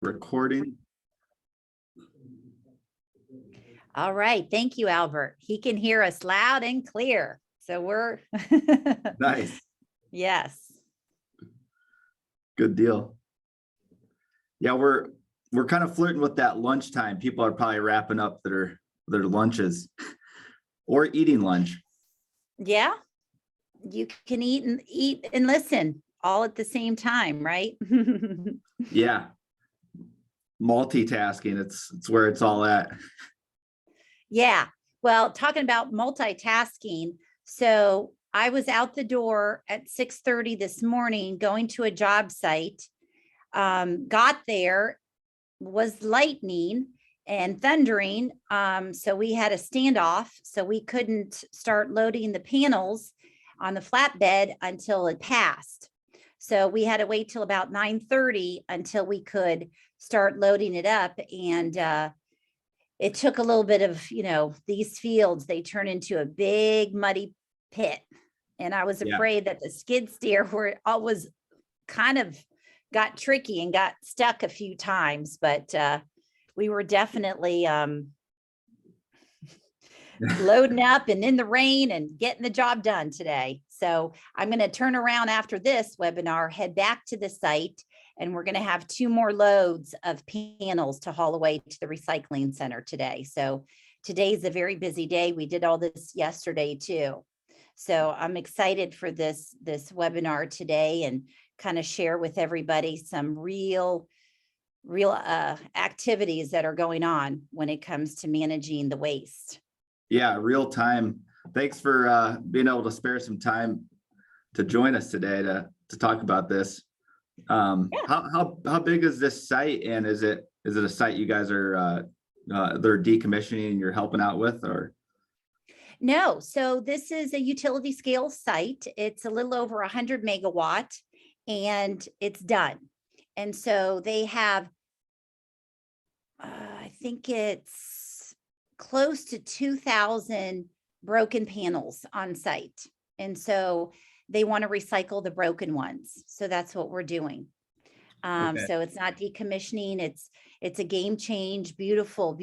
Recording. All right. Thank you, Albert. He can hear us loud and clear. So we're Nice. Yes. Good deal. Yeah, we're kind of flirting with that lunchtime. People are probably wrapping up their lunches or eating lunch. Yeah. You can eat and listen all at the same time, right? Yeah. Multitasking, it's where it's all at. Yeah. Well, talking about multitasking. So I was out the door at 6:30 this morning, going to a job site. Got there, was lightning and thundering. So we had a standoff. So we couldn't start loading the panels on the flatbed until it passed. So we had to wait till about 9:30 until we could start loading it up. And it took a little bit of, these fields, they turn into a big muddy pit. And I was afraid that the skid steer were always kind of got tricky and got stuck a few times, but we were definitely loading up and in the rain and getting the job done today. So I'm going to turn around after this webinar, head back to the site, and we're going to have 2 more loads of panels to haul away to the recycling center today. So today's a very busy day. We did all this yesterday too. So I'm excited for this webinar today and kind of share with everybody some real activities that are going on when it comes to managing the waste. Yeah, real time. Thanks for being able to spare some time to join us today to talk about this. How big is this site, and is it a site you guys are they're decommissioning and you're helping out with, or? No, so this is a utility scale site. It's a little over 100 megawatt and it's done. And so they have, I think it's close to 2,000 broken panels on site. And so they want to recycle the broken ones. So that's what we're doing. Okay. So it's not decommissioning. It's a game change, beautiful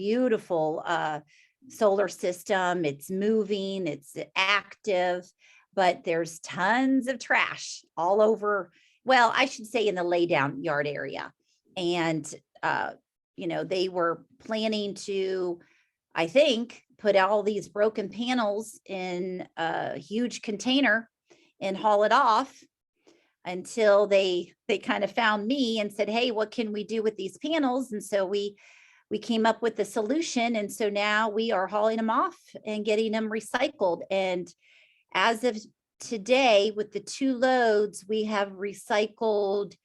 solar system. It's moving, it's active, but there's tons of trash all over. Well, I should say in the laydown yard area. And, they were planning to, I think, put all these broken panels in a huge container and haul it off until they kind of found me and said, hey, what can we do with these panels? And so we came up with the solution. And so now we are hauling them off and getting them recycled. And as of today, with the 2 loads, we have recycled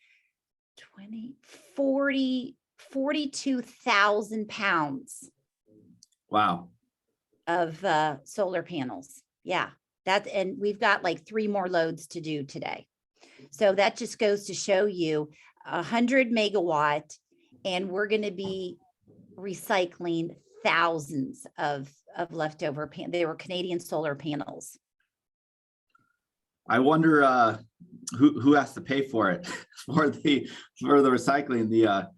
42,000 pounds. Wow. Of solar panels. Yeah, and we've got like 3 more loads to do today. So that just goes to show you 100 megawatt, and we're going to be recycling thousands of leftover they were Canadian solar panels. I wonder who has to pay for it for the recycling, the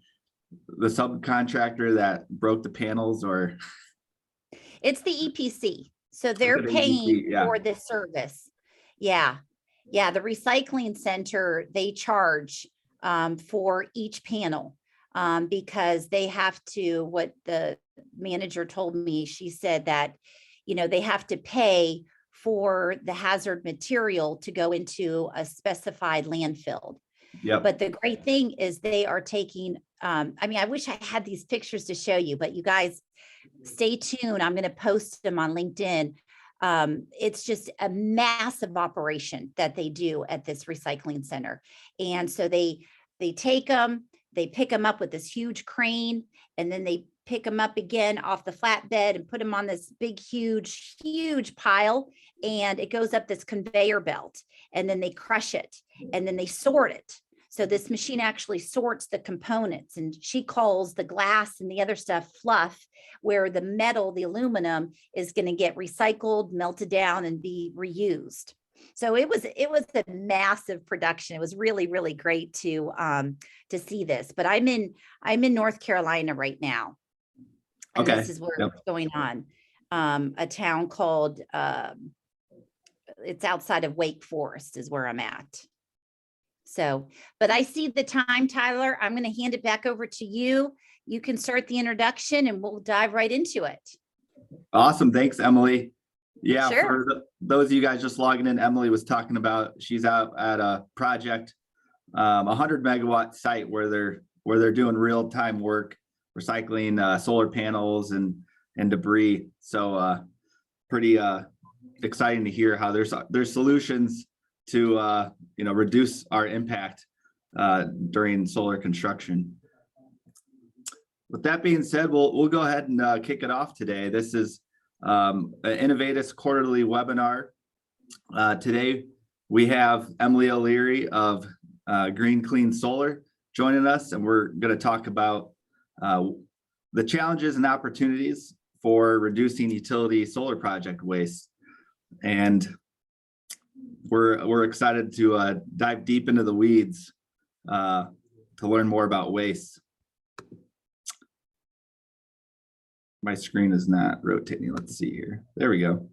subcontractor that broke the panels, or? It's the EPC. So they're paying for this service. Yeah. Yeah. The recycling center, they charge for each panel because they have to, what the manager told me, she said that, they have to pay for the hazard material to go into a specified landfill. Yep. But the great thing is they are taking, I wish I had these pictures to show you, but you guys stay tuned. I'm going to post them on LinkedIn. It's just a massive operation that they do at this recycling center. And so they take them, they pick them up with this huge crane, and then they pick them up again off the flatbed and put them on this big, huge pile. And it goes up this conveyor belt, and then they crush it, and then they sort it. So this machine actually sorts the components, and she calls the glass and the other stuff fluff, where the metal, the aluminum, is going to get recycled, melted down, and be reused. So it was a massive production. It was really, really great to see this. But I'm in North Carolina right now. And Okay. this is where Yep. it's going on. A town called it's outside of Wake Forest is where I'm at. So, but I see the time, Tyler. I'm going to hand it back over to you. You can start the introduction and we'll dive right into it. Awesome. Thanks, Emily. Yeah, Sure. for those of you guys just logging in, Emily was talking about, she's out at a project, 100 megawatt site where they're doing real time work, recycling solar panels and debris. So pretty exciting to hear how there's solutions to reduce our impact during solar construction. With that being said, we'll go ahead and kick it off today. This is an Inovateus quarterly webinar. Today we have Emilie O'Leary of Green Clean Solar joining us, and we're going to talk about the challenges and opportunities for reducing utility solar project waste. And we're excited to dive deep into the weeds to learn more about waste. My screen is not rotating. Let's see here. There we go.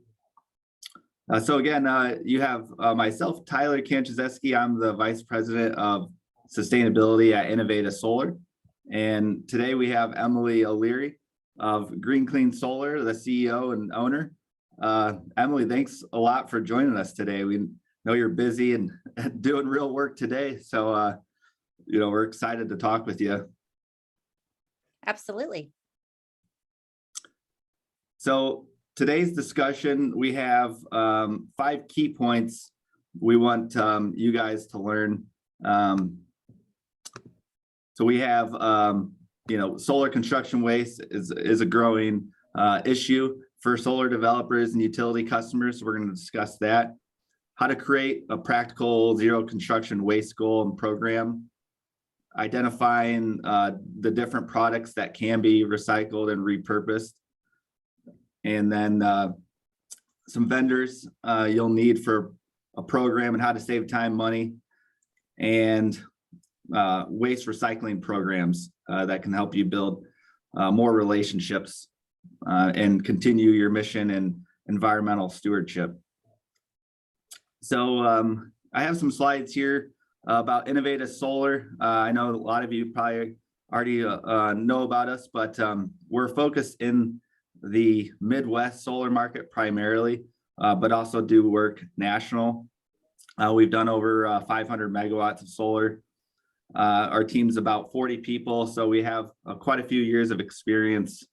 So again, you have myself, Tyler Kanczuzewski. I'm the Vice President of Sustainability at Inovateus Solar. And today we have Emilie O'Leary of Green Clean Solar, the CEO and owner. Emilie, thanks a lot for joining us today. We know you're busy and doing real work today. So, we're excited to talk with you. Absolutely. So today's discussion, we have 5 key points we want you guys to learn. So we have, solar construction waste is a growing issue for solar developers and utility customers. So we're going to discuss that. How to create a practical zero construction waste goal and program. Identifying the different products that can be recycled and repurposed. And then some vendors you'll need for a program and how to save time, money, and waste recycling programs that can help you build more relationships and continue your mission and environmental stewardship. So I have some slides here about Inovateus Solar. I know a lot of you probably already know about us, but we're focused in the Midwest solar market primarily, but also do work national. We've done over 500 megawatts of solar. Our team's about 40 people, so we have quite a few years of experience,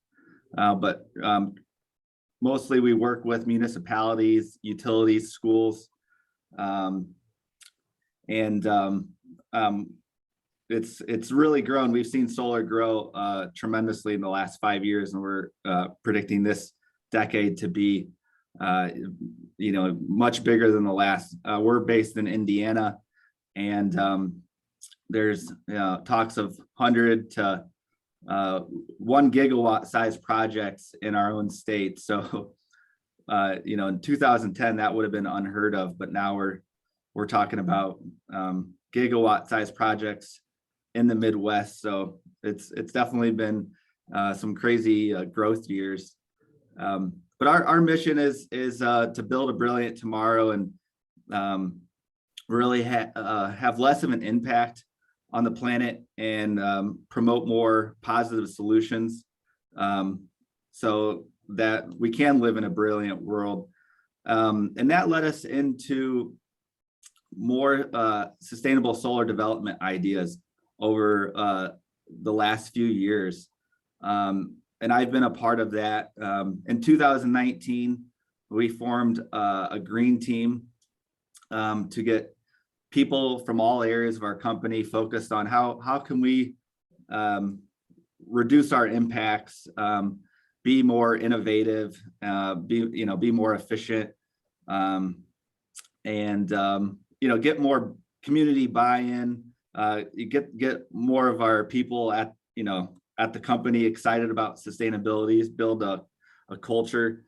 but mostly we work with municipalities, utilities, schools, it's really grown. We've seen solar grow tremendously in the last 5 years, and we're predicting this decade to be much bigger than the last. We're based in Indiana, and there's talks of 100 to 1 gigawatt size projects in our own state. So in 2010 that would have been unheard of, but now we're talking about gigawatt size projects in the Midwest. So it's definitely been some crazy growth years. But our mission is to build a brilliant tomorrow and really have less of an impact on the planet and promote more positive solutions so that we can live in a brilliant world. And that led us into more sustainable solar development ideas over the last few years. And I've been a part of that. In 2019, we formed a green team to get people from all areas of our company focused on how can we reduce our impacts, be more innovative, be more efficient, and get more community buy-in, get more of our people at the company excited about sustainability, build a culture.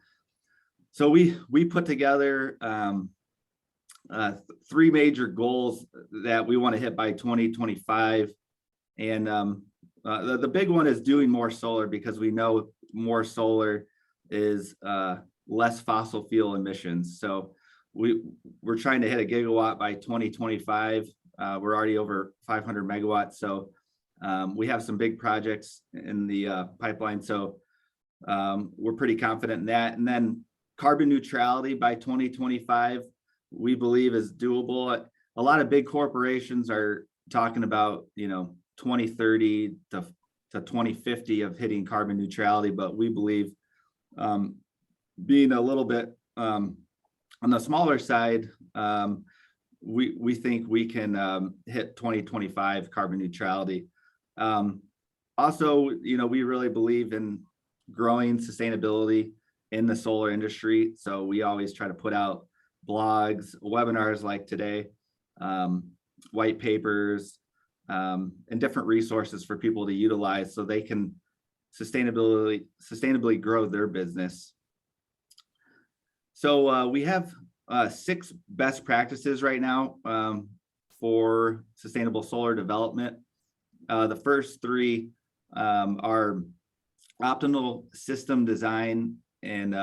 So we put together three major goals that we want to hit by 2025. And the big one is doing more solar, because we know more solar is less fossil fuel emissions. So we're trying to hit a gigawatt by 2025. We're already over 500 megawatts. So we have some big projects in the pipeline. So we're pretty confident in that. And then carbon neutrality by 2025, we believe is doable. A lot of big corporations are talking about, 2030 to 2050 of hitting carbon neutrality, but we believe being a little bit on the smaller side, we think we can hit 2025 carbon neutrality. Also, we really believe in growing sustainability in the solar industry. So we always try to put out blogs, webinars like today, white papers, and different resources for people to utilize so they can sustainably grow their business. So we have 6 best practices right now for sustainable solar development. The first 3 are optimal system design and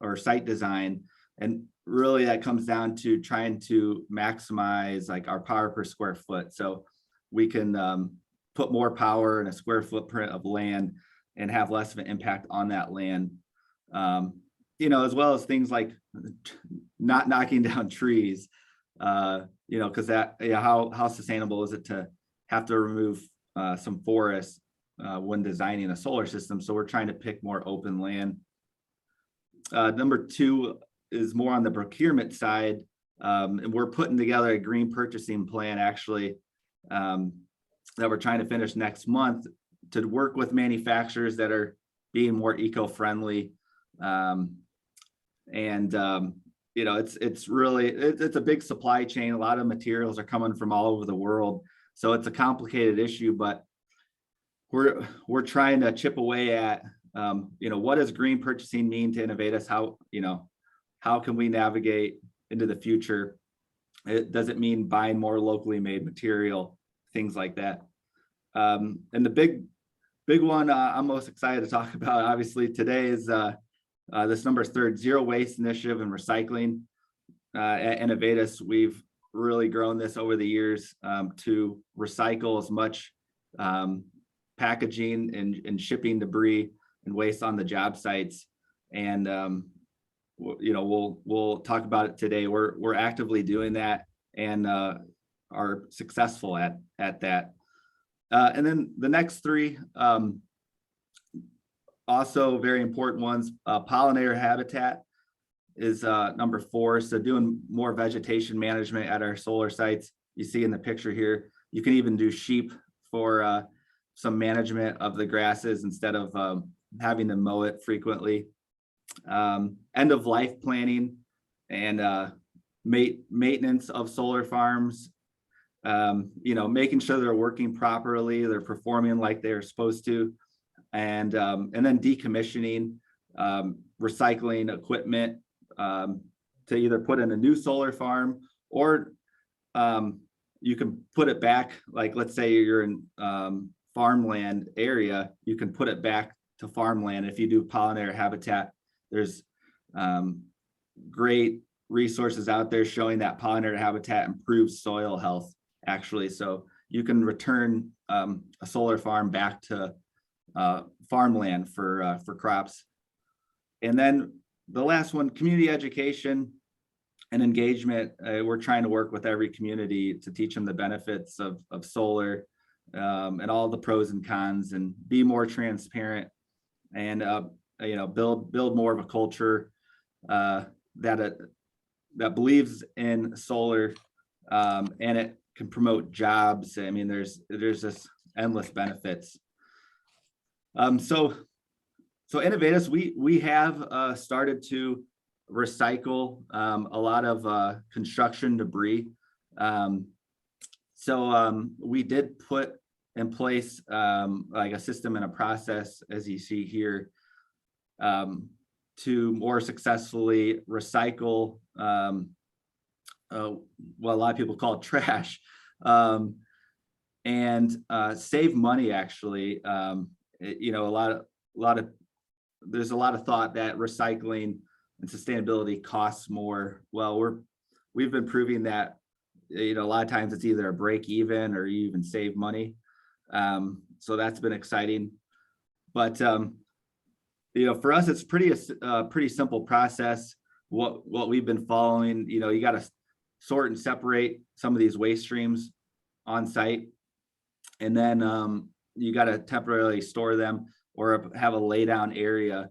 or site design, and really that comes down to trying to maximize like our power per square foot, so we can put more power in a square footprint of land and have less of an impact on that land. As well as things like not knocking down trees, because that, how sustainable is it to have to remove some forests when designing a solar system? So we're trying to pick more open land. Number 2 is more on the procurement side, and we're putting together a green purchasing plan actually that we're trying to finish next month to work with manufacturers that are being more eco-friendly. It's really, it's a big supply chain. A lot of materials are coming from all over the world. So it's a complicated issue, but we're trying to chip away at, what does green purchasing mean to Inovateus? How can we navigate into the future? Does it mean buying more locally made material, things like that? And the big one I'm most excited to talk about, obviously, today is this number 3, zero waste initiative and recycling. At Inovateus, we've really grown this over the years to recycle as much packaging and shipping debris and waste on the job sites. And we'll talk about it today. We're actively doing that and are successful at that. And then the next 3, also very important ones. Pollinator habitat is number 4. So doing more vegetation management at our solar sites. You see in the picture here, you can even do sheep for some management of the grasses instead of having to mow it frequently. End of life planning and maintenance of solar farms. Making sure they're working properly, they're performing like they're supposed to, and then decommissioning, recycling equipment to either put in a new solar farm, or you can put it back. Like, let's say you're in farmland area, you can put it back to farmland. If you do pollinator habitat, there's great resources out there showing that pollinator habitat improves soil health, actually. So you can return a solar farm back to farmland for crops. And then the last one, community education and engagement. We're trying to work with every community to teach them the benefits of solar and all the pros and cons, and be more transparent, and build more of a culture that believes in solar, and it can promote jobs. I mean, there's just endless benefits. So Inovateus, we have started to recycle a lot of construction debris. So we did put in place like a system and a process, as you see here, to more successfully recycle what a lot of people call trash, and save money actually. There's a lot of thought that recycling and sustainability costs more. Well, we've been proving that, a lot of times it's either a break even or you even save money. So that's been exciting. But for us, it's pretty simple process. What we've been following, you got to sort and separate some of these waste streams on site, and then you got to temporarily store them or have a lay down area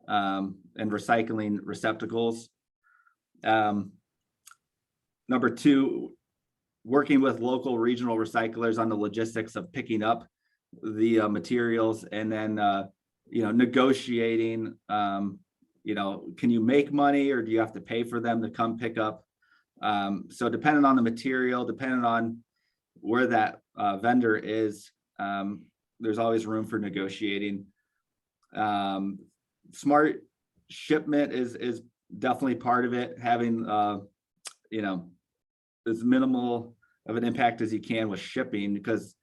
and recycling receptacles. Number two, working with local regional recyclers on the logistics of picking up the materials, and then negotiating, can you make money or do you have to pay for them to come pick up? So depending on the material, depending on where that vendor is, there's always room for negotiating. Smart shipment is definitely part of it. Having as minimal of an impact as you can with shipping, because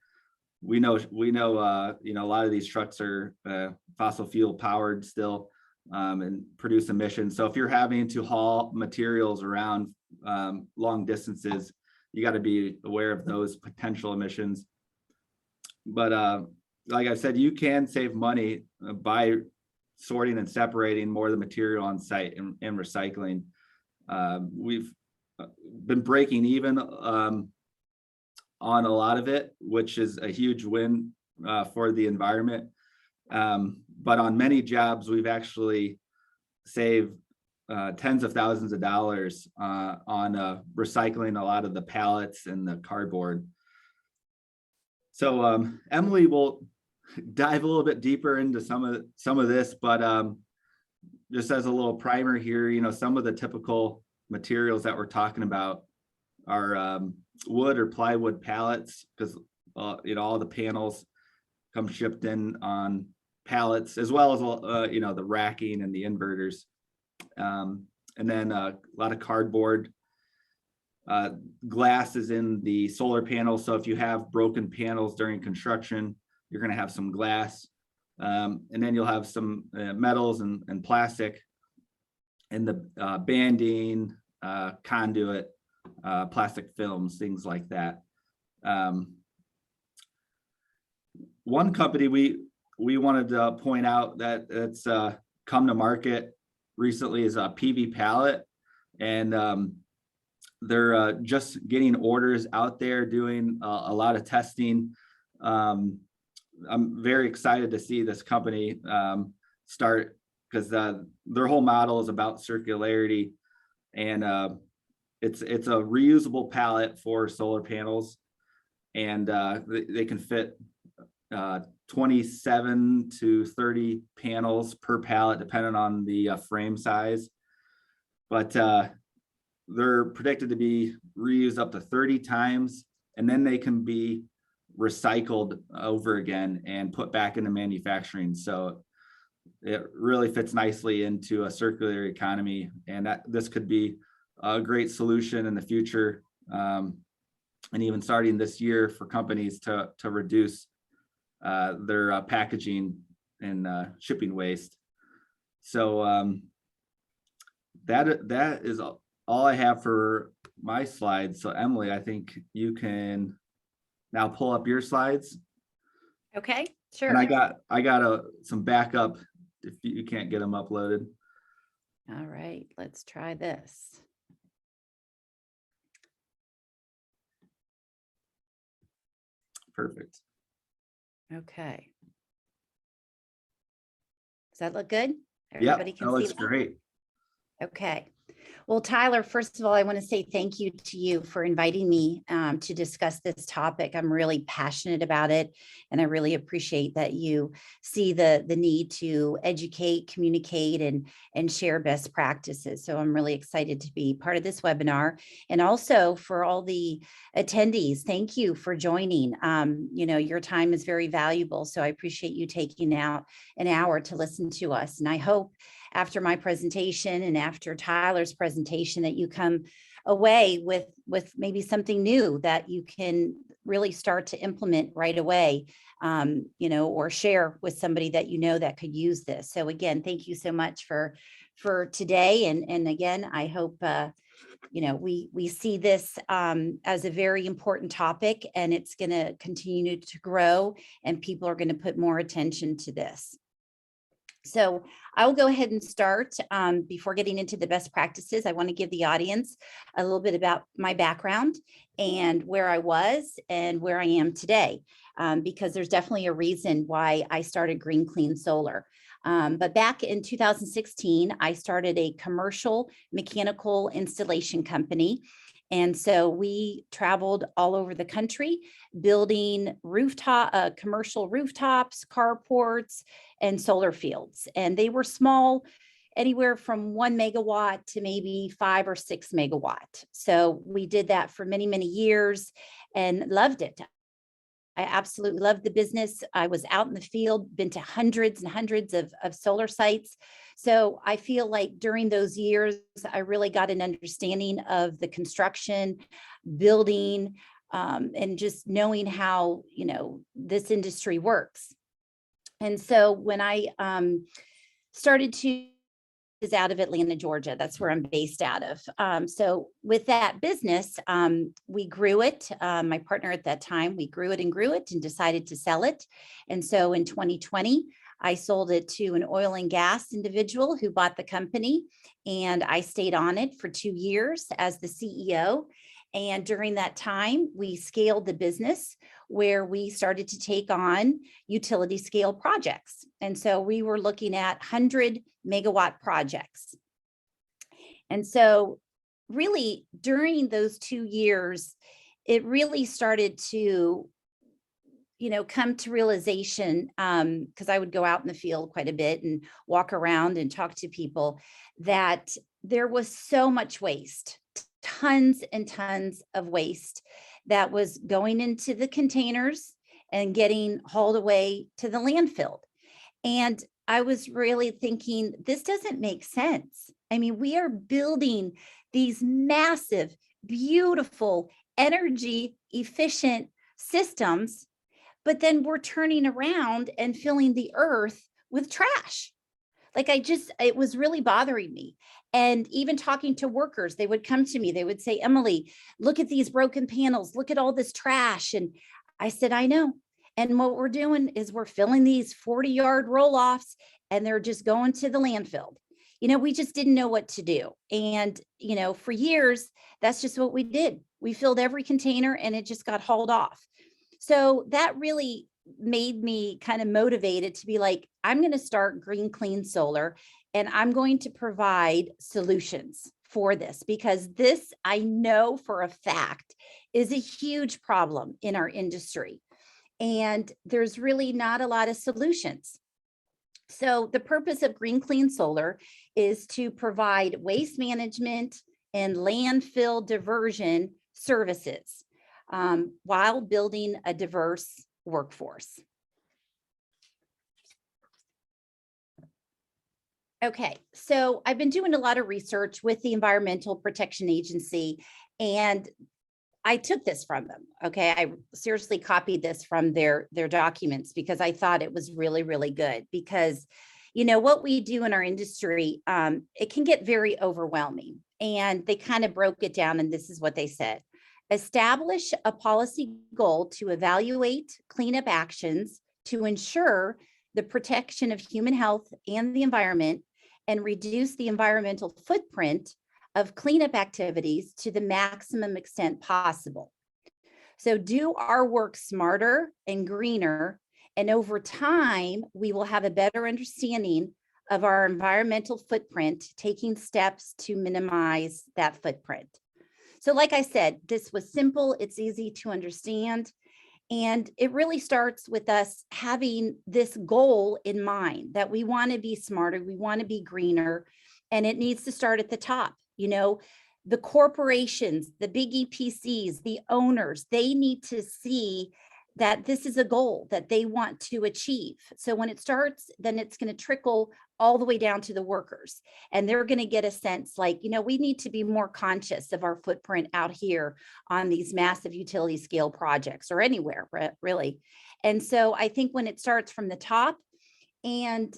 we know a lot of these trucks are fossil fuel powered still, and produce emissions. So if you're having to haul materials around long distances, you got to be aware of those potential emissions. But like I said, you can save money by sorting and separating more of the material on site and recycling. We've been breaking even on a lot of it, which is a huge win for the environment. But on many jobs, we've actually saved tens of thousands of dollars on recycling a lot of the pallets and the cardboard. So Emilie will dive a little bit deeper into some of this, but just as a little primer here, some of the typical materials that we're talking about are wood or plywood pallets, because all the panels come shipped in on pallets, as well as the racking and the inverters, and then a lot of cardboard. Glass is in the solar panels, so if you have broken panels during construction, you're going to have some glass, and then you'll have some metals and plastic, and the banding, conduit, plastic films, things like that. One company we wanted to point out that it's come to market recently is a PV Pallet, and they're just getting orders out there, doing a lot of testing. I'm very excited to see this company start, because their whole model is about circularity, and it's a reusable pallet for solar panels, and they can fit 27 to 30 panels per pallet, depending on the frame size. But they're predicted to be reused up to 30 times, and then they can be recycled over again and put back into manufacturing. So it really fits nicely into a circular economy, and that this could be a great solution in the future, and even starting this year for companies to reduce their packaging and shipping waste. So that is all I have for my slides. So Emilie, I think you can now pull up your slides. Okay, sure. And I got some backup if you can't get them uploaded. All right, let's try this. Perfect. Okay. Does that look good? Yeah, Everybody can that see looks great. Okay. Well, Tyler, first of all, I want to say thank you to you for inviting me to discuss this topic. I'm really passionate about it, and I really appreciate that you see the need to educate, communicate, and share best practices. So I'm really excited to be part of this webinar, and also for all the attendees. Thank you for joining. Your time is very valuable, so I appreciate you taking out an hour to listen to us. And I hope after my presentation and after Tyler's presentation that you come away with maybe something new that you can really start to implement right away, or share with somebody that that could use this. So again, thank you so much for today. And again, I hope we see this as a very important topic, and it's going to continue to grow, and people are going to put more attention to this. So I will go ahead and start. Before getting into the best practices, I want to give the audience a little bit about my background and where I was and where I am today, because there's definitely a reason why I started Green Clean Solar. But back in 2016, I started a commercial mechanical installation company. And so we traveled all over the country building commercial rooftops, carports, and solar fields. And they were small, anywhere from 1 megawatt to maybe 5 or 6 megawatt. So we did that for many, many years and loved it. I absolutely loved the business. I was out in the field, been to hundreds and hundreds of solar sites. So I feel like during those years, I really got an understanding of the construction, building, and just knowing how, this industry works. And so when I started to is out of Atlanta, Georgia. That's where I'm based out of. So with that business, we grew it. My partner at that time, we grew it and decided to sell it. And so in 2020, I sold it to an oil and gas individual who bought the company, and I stayed on it for 2 years as the CEO. And during that time, we scaled the business where we started to take on utility scale projects. And so we were looking at 100 megawatt projects. And so really during those 2 years, it really started to, come to realization, because I would go out in the field quite a bit and walk around and talk to people, that there was so much waste, tons and tons of waste that was going into the containers and getting hauled away to the landfill. And I was really thinking, this doesn't make sense. I mean, we are building these massive, beautiful, energy efficient systems, but then we're turning around and filling the earth with trash. Like it was really bothering me. And even talking to workers, they would come to me, they would say, Emilie, look at these broken panels, look at all this trash. And I said, I know. And what we're doing is we're filling these 40-yard roll-offs, and they're just going to the landfill. We just didn't know what to do. And, for years, that's just what we did. We filled every container and it just got hauled off. So that really made me kind of motivated to be like, I'm going to start Green Clean Solar, and I'm going to provide solutions for this, because this, I know for a fact, is a huge problem in our industry. And there's really not a lot of solutions. So the purpose of Green Clean Solar is to provide waste management and landfill diversion services while building a diverse workforce. Okay, so I've been doing a lot of research with the Environmental Protection Agency, and I took this from them. Okay, I seriously copied this from their documents because I thought it was really, really good. Because, what we do in our industry, it can get very overwhelming. And they kind of broke it down, and this is what they said: establish a policy goal to evaluate cleanup actions to ensure the protection of human health and the environment, and reduce the environmental footprint of cleanup activities to the maximum extent possible. So do our work smarter and greener, and over time, we will have a better understanding of our environmental footprint, taking steps to minimize that footprint. So like I said, this was simple, it's easy to understand, and it really starts with us having this goal in mind that we want to be smarter, we want to be greener, and it needs to start at the top. The corporations, the big EPCs, the owners, they need to see that this is a goal that they want to achieve. So when it starts, then it's going to trickle all the way down to the workers. And they're going to get a sense like, we need to be more conscious of our footprint out here on these massive utility scale projects or anywhere, really. And so I think when it starts from the top, and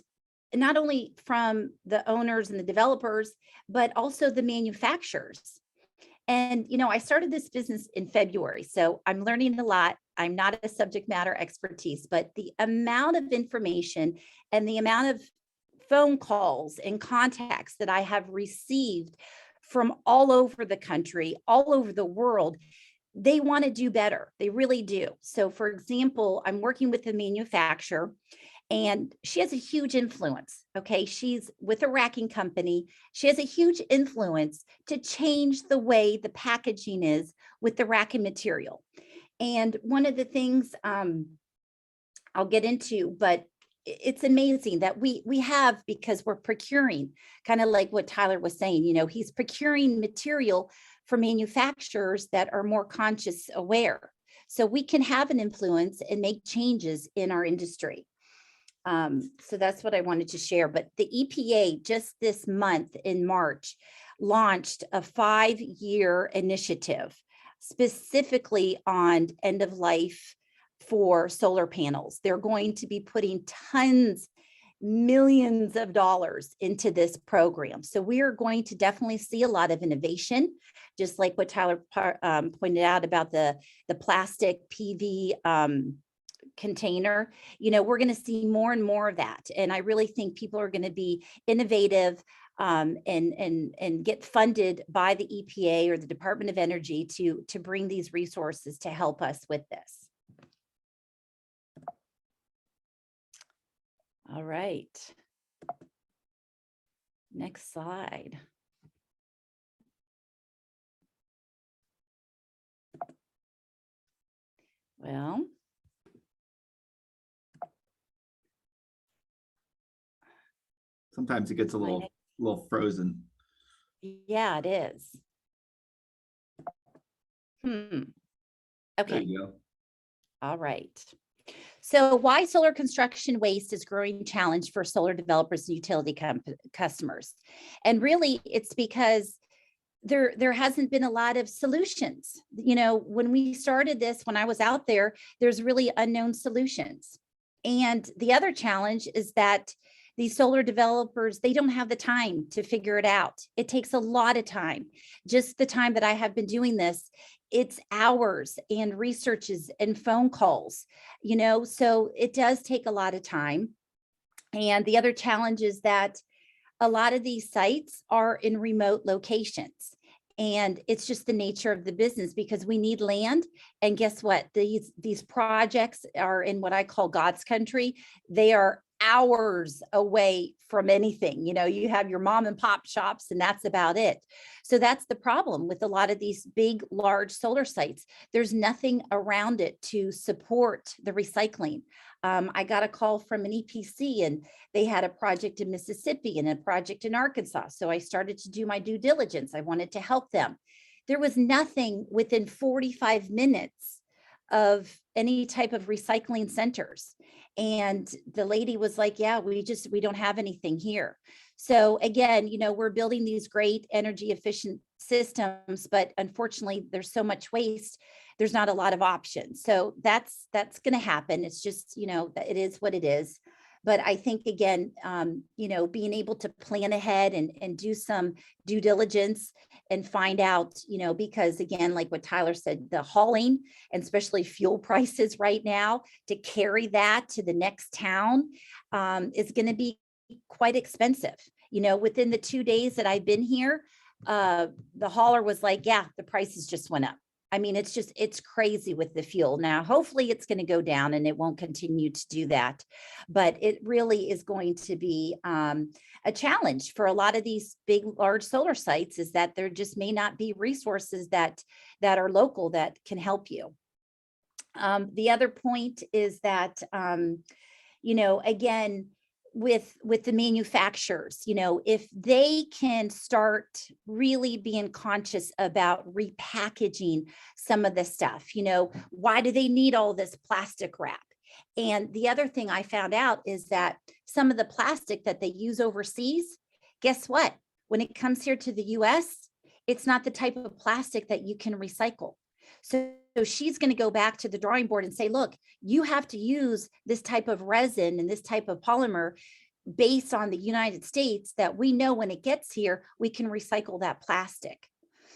not only from the owners and the developers, but also the manufacturers. And, I started this business in February, so I'm learning a lot. I'm not a subject matter expertise, but the amount of information and the amount of phone calls and contacts that I have received from all over the country, all over the world, they want to do better. They really do. So for example, I'm working with a manufacturer and she has a huge influence. Okay. She's with a racking company. She has a huge influence to change the way the packaging is with the racking material. And one of the things I'll get into, but it's amazing that we have, because we're procuring, kind of like what Tyler was saying, he's procuring material for manufacturers that are more conscious aware. So we can have an influence and make changes in our industry. So that's what I wanted to share. But the EPA just this month in March launched a 5-year initiative specifically on end of life for solar panels. They're going to be putting tons, millions of dollars into this program. So we are going to definitely see a lot of innovation, just like what Tyler pointed out about the plastic PV container. We're going to see more and more of that. And I really think people are going to be innovative and get funded by the EPA or the Department of Energy to bring these resources to help us with this. All right. Next slide. Well, sometimes it gets a little frozen. Yeah, it is. Okay. There you go. All right. So why solar construction waste is a growing challenge for solar developers and utility customers. And really it's because there hasn't been a lot of solutions. When we started this, when I was out there, there's really unknown solutions. And the other challenge is that these solar developers, they don't have the time to figure it out. It takes a lot of time. Just the time that I have been doing this, it's hours and researches and phone calls, so it does take a lot of time. And the other challenge is that a lot of these sites are in remote locations. And it's just the nature of the business because we need land. And guess what? These projects are in what I call God's country. They are hours away from anything. You have your mom and pop shops and that's about it. So that's the problem with a lot of these big, large solar sites. There's nothing around it to support the recycling. I got a call from an EPC and they had a project in Mississippi and a project in Arkansas. So I started to do my due diligence. I wanted to help them. There was nothing within 45 minutes of any type of recycling centers. And the lady was like, yeah, we don't have anything here. So again, we're building these great energy efficient systems, but unfortunately there's so much waste. There's not a lot of options. So that's going to happen. It's just, it is what it is. But I think again, being able to plan ahead and do some due diligence and find out, because again, like what Tyler said, the hauling and especially fuel prices right now to carry that to the next town is going to be quite expensive. Within the 2 days that I've been here, the hauler was like, yeah, the prices just went up. I mean, it's crazy with the fuel. Now, hopefully it's going to go down and it won't continue to do that. But it really is going to be a challenge for a lot of these big, large solar sites is that there just may not be resources that are local that can help you. The other point is that, again, with the manufacturers, if they can start really being conscious about repackaging some of the stuff, why do they need all this plastic wrap? And the other thing I found out is that some of the plastic that they use overseas, guess what? When it comes here to the US, it's not the type of plastic that you can recycle. So she's going to go back to the drawing board and say, look, you have to use this type of resin and this type of polymer based on the United States that we know when it gets here, we can recycle that plastic.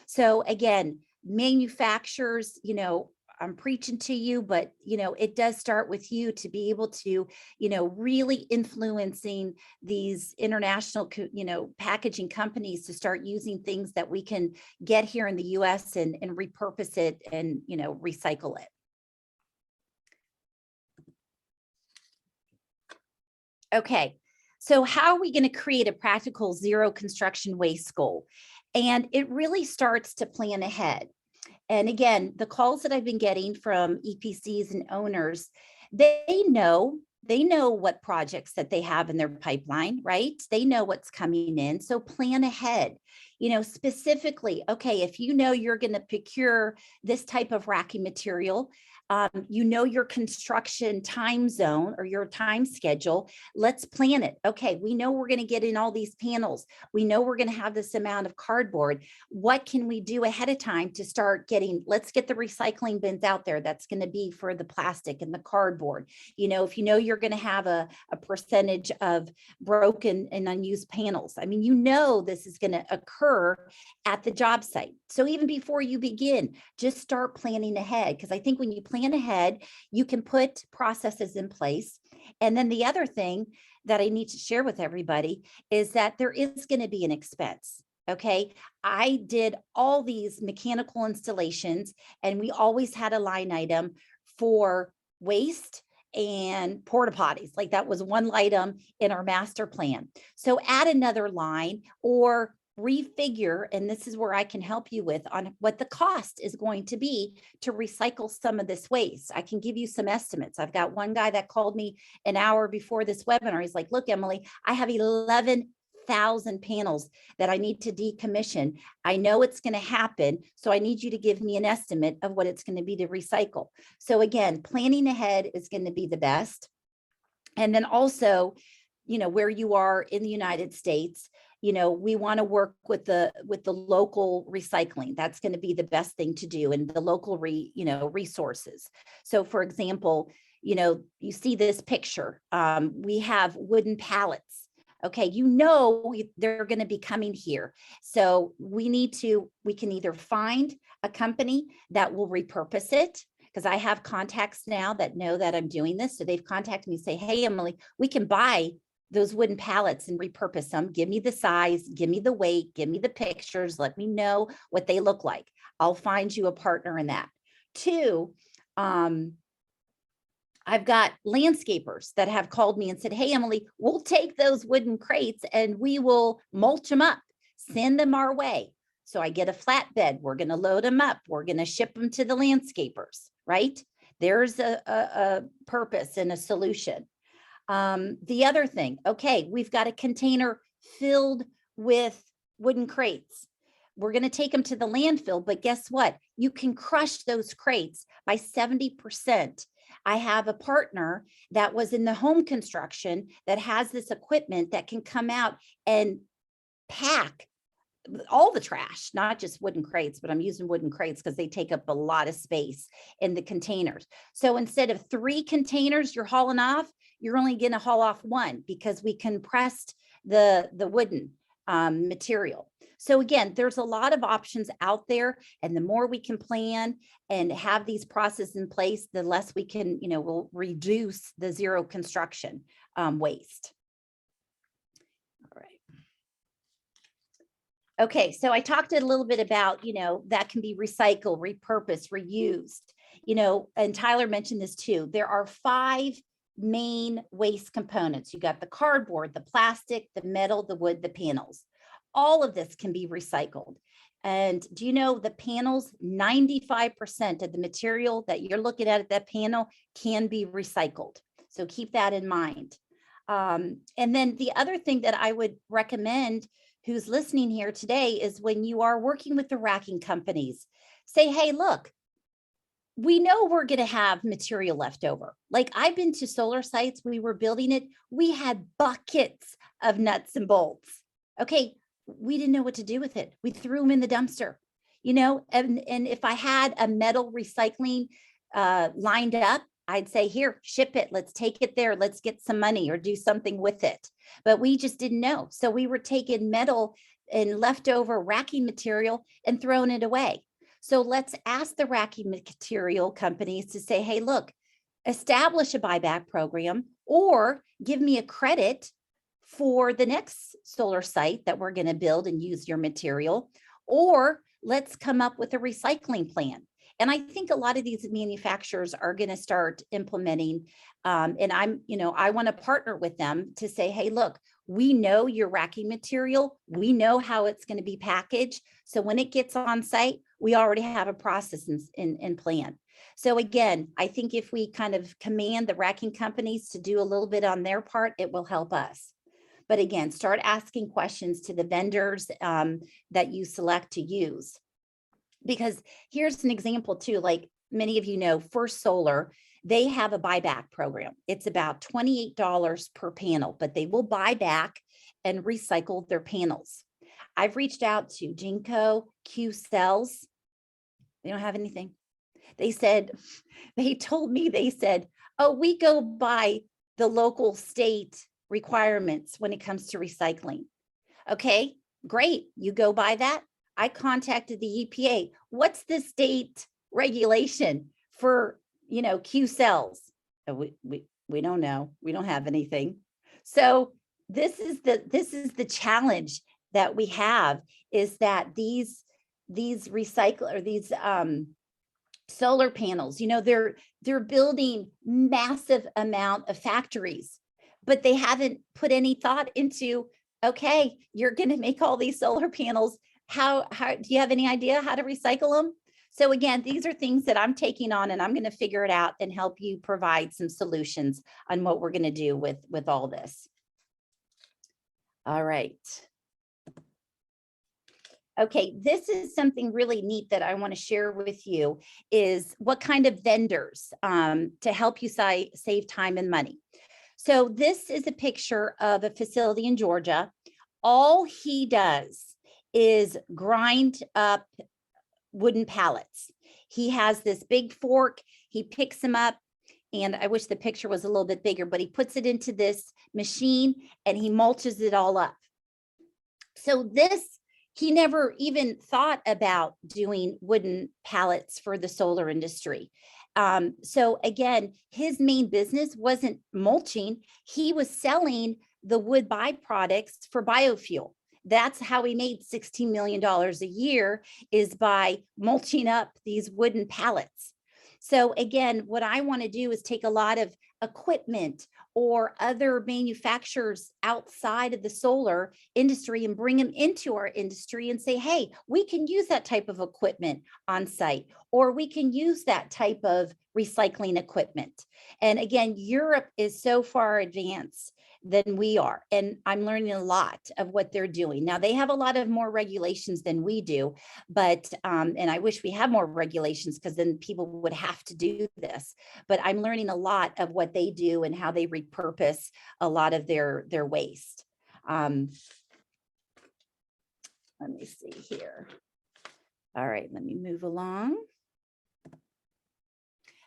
So again, manufacturers, I'm preaching to you, but it does start with you to be able to, really influencing these international, packaging companies to start using things that we can get here in the US and repurpose it and, recycle it. Okay, so how are we going to create a practical zero construction waste goal? And it really starts to plan ahead. And again, the calls that I've been getting from EPCs and owners, they know what projects that they have in their pipeline, right? They know what's coming in. So plan ahead, specifically, okay, if you're going to procure this type of racking material, your construction time zone or your time schedule, let's plan it. Okay, we know we're going to get in all these panels. We know we're going to have this amount of cardboard. What can we do ahead of time to start getting, let's get the recycling bins out there. That's going to be for the plastic and the cardboard. If you're going to have a percentage of broken and unused panels. I mean, this is going to occur at the job site. So even before you begin, just start planning ahead. Because I think when you plan ahead, you can put processes in place. And then the other thing that I need to share with everybody is that there is going to be an expense. Okay, I did all these mechanical installations, and we always had a line item for waste and porta potties. Like that was one item in our master plan. So add another line or refigure, and this is where I can help you with on what the cost is going to be to recycle some of this waste. I can give you some estimates. I've got one guy that called me an hour before this webinar. He's like, look, Emilie, I have 11,000 panels that I need to decommission. I know it's going to happen, so I need you to give me an estimate of what it's going to be to recycle. So again, planning ahead is going to be the best. And then also, where you are in the United States, we want to work with the local recycling. That's going to be the best thing to do, and the local resources. So for example, you see this picture, we have wooden pallets. Okay, they're going to be coming here. So we can either find a company that will repurpose it, because I have contacts now that know that I'm doing this. So they've contacted me and say, hey, Emilie, we can buy those wooden pallets and repurpose them. Give me the size, give me the weight, give me the pictures, let me know what they look like. I'll find you a partner in that. Two, I've got landscapers that have called me and said, hey, Emilie, we'll take those wooden crates and we will mulch them up, send them our way. So I get a flatbed, we're going to load them up, we're going to ship them to the landscapers, right? There's a purpose and a solution. The other thing, okay, we've got a container filled with wooden crates. We're going to take them to the landfill, but guess what? You can crush those crates by 70%. I have a partner that was in the home construction that has this equipment that can come out and pack all the trash, not just wooden crates, but I'm using wooden crates because they take up a lot of space in the containers. So instead of 3 containers you're hauling off, you're only going to haul off 1 because we compressed the wooden material. So again, there's a lot of options out there, and the more we can plan and have these processes in place, the less we can, we'll reduce the zero construction waste. All right. Okay, so I talked a little bit about, that can be recycled, repurposed, reused, and Tyler mentioned this too. There are 5 main waste components. You got the cardboard, the plastic, the metal, the wood, the panels. All of this can be recycled. And do you know the panels, 95% of the material that you're looking at that panel can be recycled. So keep that in mind. And then the other thing that I would recommend who's listening here today is when you are working with the racking companies, say, hey, look, we know we're going to have material left over. Like I've been to solar sites, we were building it. We had buckets of nuts and bolts. Okay. We didn't know what to do with it. We threw them in the dumpster, and if I had a metal recycling lined up, I'd say, here, ship it. Let's take it there. Let's get some money or do something with it. But we just didn't know. So we were taking metal and leftover racking material and throwing it away. So let's ask the racking material companies to say, hey, look, establish a buyback program or give me a credit for the next solar site that we're going to build and use your material, or let's come up with a recycling plan. And I think a lot of these manufacturers are going to start implementing, and I want to partner with them to say, hey, look, we know your racking material. We know how it's going to be packaged. So when it gets on site, we already have a process in plan. So again, I think if we kind of command the racking companies to do a little bit on their part, it will help us. But again, start asking questions to the vendors that you select to use. Because here's an example too, like many of you know, First Solar, they have a buyback program. It's about $28 per panel, but they will buy back and recycle their panels. I've reached out to Jinko, Q Cells. They don't have anything. They told me, oh, we go by the local state requirements when it comes to recycling. Okay, great. You go by that. I contacted the EPA. What's the state regulation for, Q cells? We don't know. We don't have anything. So this is the challenge that we have, is that these solar panels, they're building massive amount of factories, but they haven't put any thought into, okay, you're going to make all these solar panels. How do you have any idea how to recycle them? So again, these are things that I'm taking on, and I'm going to figure it out and help you provide some solutions on what we're going to do with all this. All right. Okay, this is something really neat that I want to share with you, is what kind of vendors to help you save time and money. So this is a picture of a facility in Georgia. All he does is grind up wooden pallets. He has this big fork, he picks them up, and I wish the picture was a little bit bigger, but he puts it into this machine and he mulches it all up. So he never even thought about doing wooden pallets for the solar industry. So again, his main business wasn't mulching. He was selling the wood byproducts for biofuel. That's how he made $16 million a year, is by mulching up these wooden pallets. So again, what I want to do is take a lot of equipment or other manufacturers outside of the solar industry and bring them into our industry and say, hey, we can use that type of equipment on site, or we can use that type of recycling equipment. And again, Europe is so far advanced than we are. And I'm learning a lot of what they're doing. Now, they have a lot of more regulations than we do, but, and I wish we had more regulations, because then people would have to do this. But I'm learning a lot of what they do and how they repurpose a lot of their waste. Let me see here. All right, let me move along.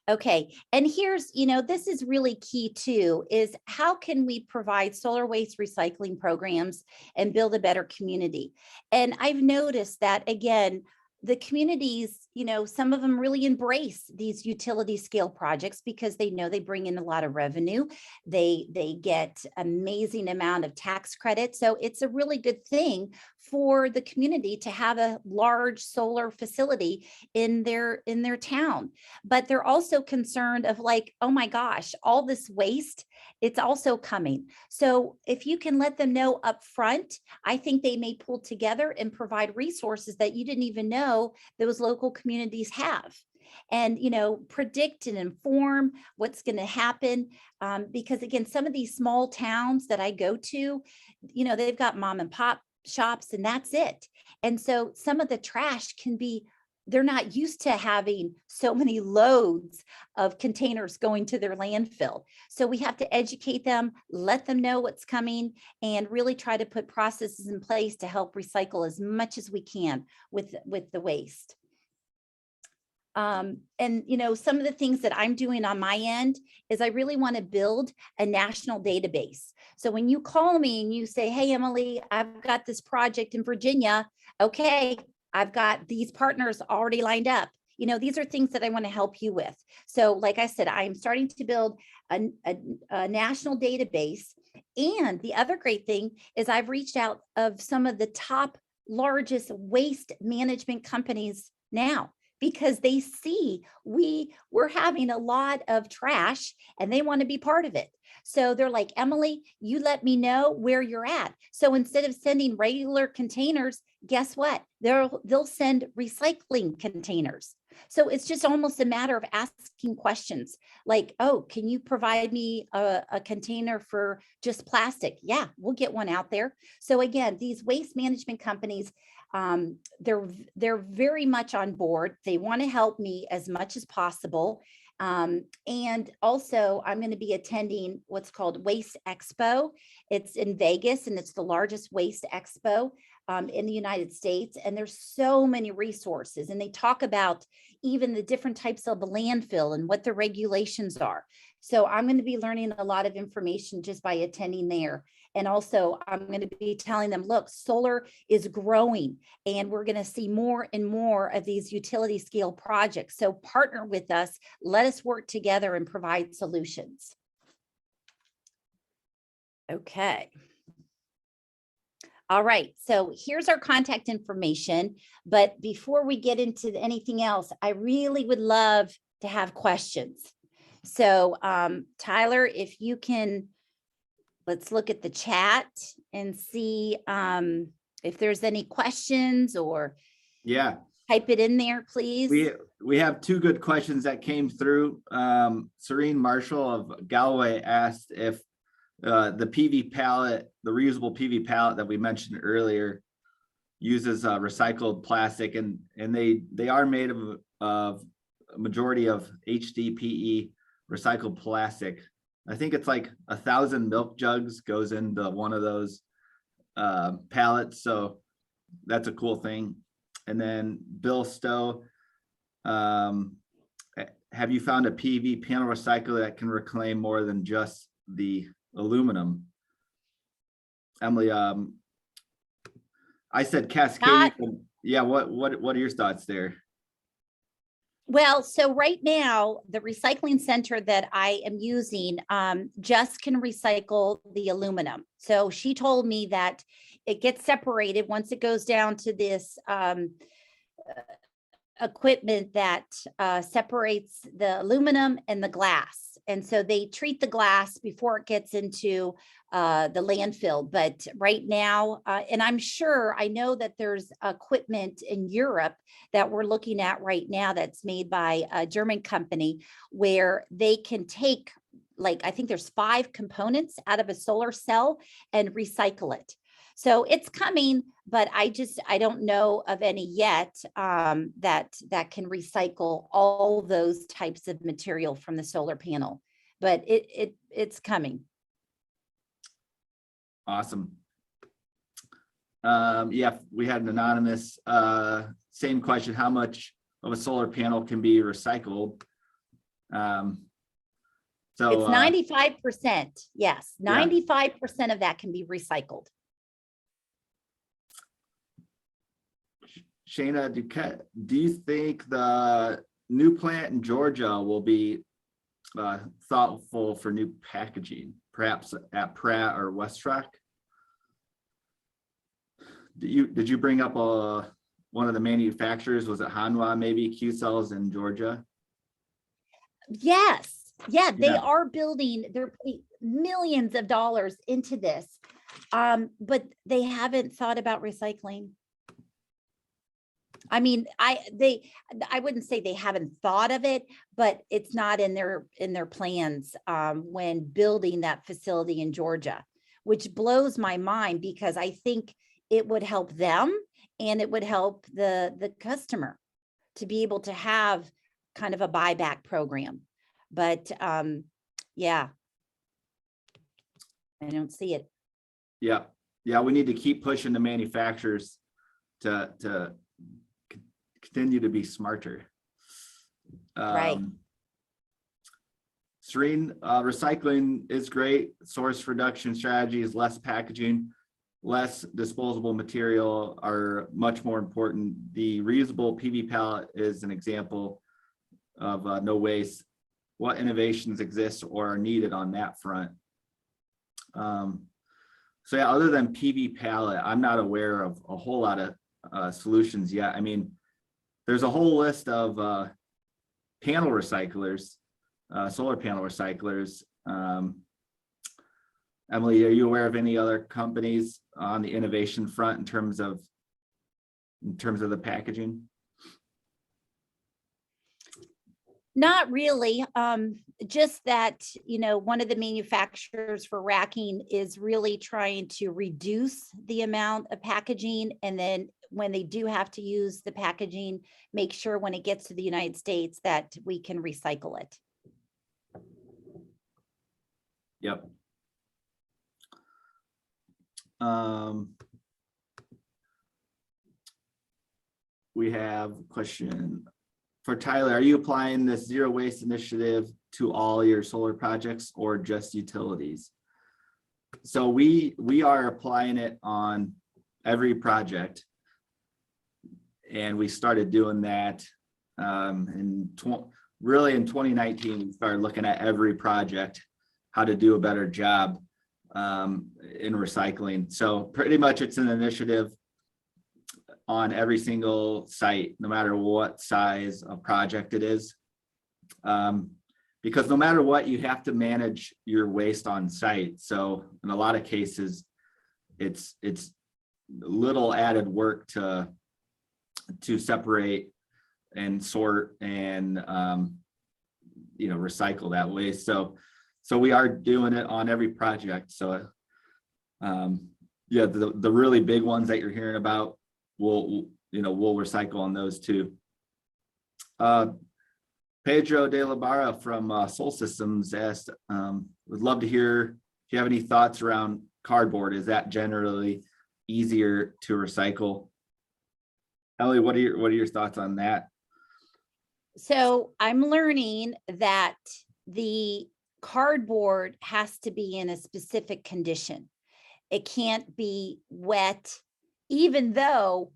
Okay, and here's, this is really key too, is how can we provide solar waste recycling programs and build a better community? And I've noticed that, again, the communities, some of them really embrace these utility scale projects because they know they bring in a lot of revenue. They get amazing amount of tax credit. So it's a really good thing for the community to have a large solar facility in their town. But they're also concerned of, like, oh my gosh, all this waste, it's also coming. So if you can let them know up front, I think they may pull together and provide resources that you didn't even know those local communities have. and, predict and inform what's going to happen. Because again, some of these small towns that I go to, they've got mom and pop shops and that's it. And so some of the trash they're not used to having so many loads of containers going to their landfill. So we have to educate them, let them know what's coming, and really try to put processes in place to help recycle as much as we can with the waste. And, some of the things that I'm doing on my end is I really want to build a national database. So when you call me and you say, hey, Emilie, I've got this project in Virginia. Okay, I've got these partners already lined up. These are things that I want to help you with. So like I said, I'm starting to build a national database. And the other great thing is I've reached out of some of the top largest waste management companies now, because they see we're having a lot of trash and they want to be part of it. So they're like, Emilie, you let me know where you're at. So instead of sending regular containers, guess what? They'll send recycling containers. So it's just almost a matter of asking questions like, oh, can you provide me a container for just plastic? Yeah, we'll get one out there. So again, these waste management companies, they're very much on board. They want to help me as much as possible. And also I'm going to be attending what's called Waste Expo. It's in Vegas and it's the largest waste expo in the United States. And there's so many resources, and they talk about even the different types of landfill and what the regulations are. So I'm going to be learning a lot of information just by attending there. And also I'm going to be telling them, look, solar is growing and we're going to see more and more of these utility scale projects. So partner with us, let us work together and provide solutions. Okay. All right, so here's our contact information. But before we get into anything else, I really would love to have questions. So Tyler, if you can, let's look at the chat and see if there's any questions, or type it in there, please. We have two good questions that came through. Serene Marshall of Galway asked if the PV pallet, the reusable PV pallet that we mentioned earlier, uses recycled plastic, and they are made of a majority of HDPE recycled plastic. I think it's like 1,000 milk jugs goes into one of those pallets, so that's a cool thing. And then Bill Stowe, have you found a PV panel recycler that can reclaim more than just the aluminum? Emilie, I said Cascade. Yeah, what are your thoughts there? Well, so right now, the recycling center that I am using just can recycle the aluminum. So she told me that it gets separated once it goes down to this equipment that separates the aluminum and the glass. And so they treat the glass before it gets into the landfill. But right now, and I know that there's equipment in Europe that we're looking at right now that's made by a German company, where they can take, like, I think there's 5 components out of a solar cell and recycle it. So it's coming, but I don't know of any yet that can recycle all those types of material from the solar panel, but it's coming. Awesome. Yeah, we had an anonymous, same question, how much of a solar panel can be recycled? So it's 95%. Yes, 95% of that can be recycled. Shayna Duquette, do you think the new plant in Georgia will be thoughtful for new packaging, perhaps at Pratt or Westrock? Did you bring up one of the manufacturers? Was it Hanwha, maybe Q-Cells in Georgia? Yes. Yeah, they are building, they're putting millions of dollars into this, but they haven't thought about recycling. I mean, I wouldn't say they haven't thought of it, but it's not in their plans when building that facility in Georgia, which blows my mind because I think it would help them and it would help the customer to be able to have kind of a buyback program. But yeah, I don't see it. Yeah, yeah, we need to keep pushing the manufacturers to continue to be smarter. Right. Serene, recycling is great. Source reduction strategies, less packaging, less disposable material are much more important. The reusable PV pallet is an example of no waste. What innovations exist or are needed on that front? So yeah, other than PV pallet, I'm not aware of a whole lot of solutions yet. I mean, there's a whole list of panel recyclers, solar panel recyclers. Emily, are you aware of any other companies on the innovation front in terms of the packaging? Not really. Just that, one of the manufacturers for racking is really trying to reduce the amount of packaging. And then when they do have to use the packaging, make sure when it gets to the United States that we can recycle it. Yep. We have a question for Tyler. Are you applying this zero waste initiative to all your solar projects or just utilities? So we are applying it on every project, and we started doing that really in 2019. We started looking at every project, how to do a better job in recycling. So pretty much it's an initiative on every single site, no matter what size of project it is. Because no matter what, you have to manage your waste on site. So in a lot of cases, it's little added work to separate and sort and recycle that waste. So we are doing it on every project. So yeah, the really big ones that you're hearing about, we'll recycle on those too. Pedro de la Barra from Soul Systems asked, would love to hear if you have any thoughts around cardboard. Is that generally easier to recycle? Ellie, what are your thoughts on that? So I'm learning that the cardboard has to be in a specific condition. It can't be wet, even though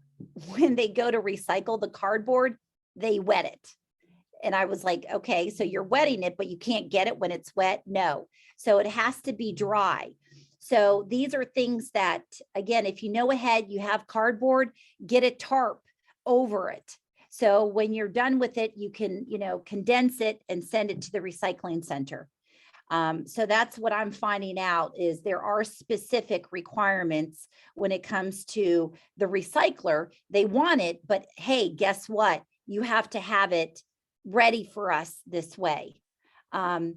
when they go to recycle the cardboard, they wet it. And I was like, okay, so you're wetting it, but you can't get it when it's wet? No. So it has to be dry. So these are things that, again, if you know ahead, you have cardboard, get a tarp over it. So when you're done with it, you can, condense it and send it to the recycling center. So that's what I'm finding out is there are specific requirements when it comes to the recycler. They want it, but hey, guess what? You have to have it ready for us this way. And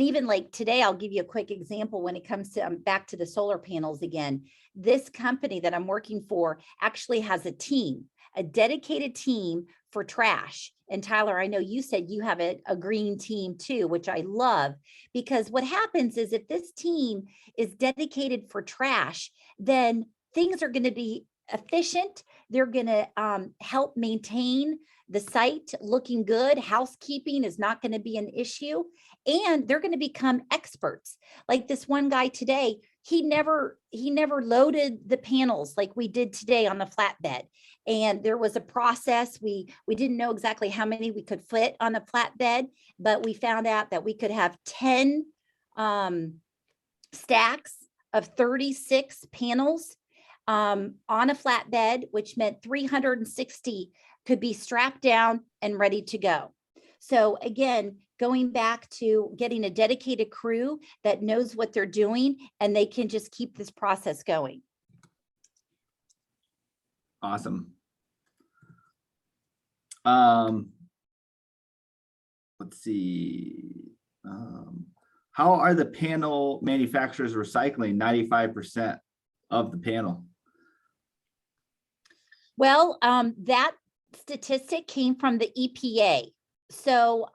even like today, I'll give you a quick example when it comes to back to the solar panels again. This company that I'm working for actually has a dedicated team for trash. And Tyler, I know you said you have a green team too, which I love, because what happens is if this team is dedicated for trash, then things are going to be efficient. They're going to help maintain the site looking good. Housekeeping is not going to be an issue, and they're going to become experts. Like this one guy today, he never loaded the panels like we did today on the flatbed. And there was a process. We didn't know exactly how many we could fit on the flatbed, but we found out that we could have 10 stacks of 36 panels on a flatbed, which meant 360 could be strapped down and ready to go. So again, going back to getting a dedicated crew that knows what they're doing, and they can just keep this process going. Awesome. Let's see. How are the panel manufacturers recycling 95% of the panel? Well, that statistic came from the EPA. So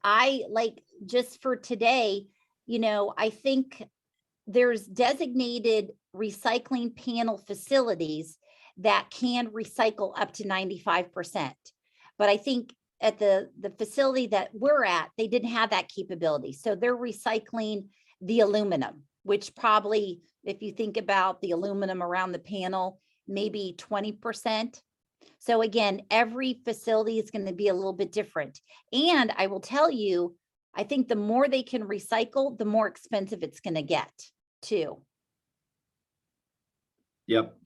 I like, just for today, I think there's designated recycling panel facilities that can recycle up to 95%. But I think at the facility that we're at, they didn't have that capability. So they're recycling the aluminum, which probably, if you think about the aluminum around the panel, maybe 20%. So again, every facility is going to be a little bit different. And I will tell you, I think the more they can recycle, the more expensive it's going to get too. Yep.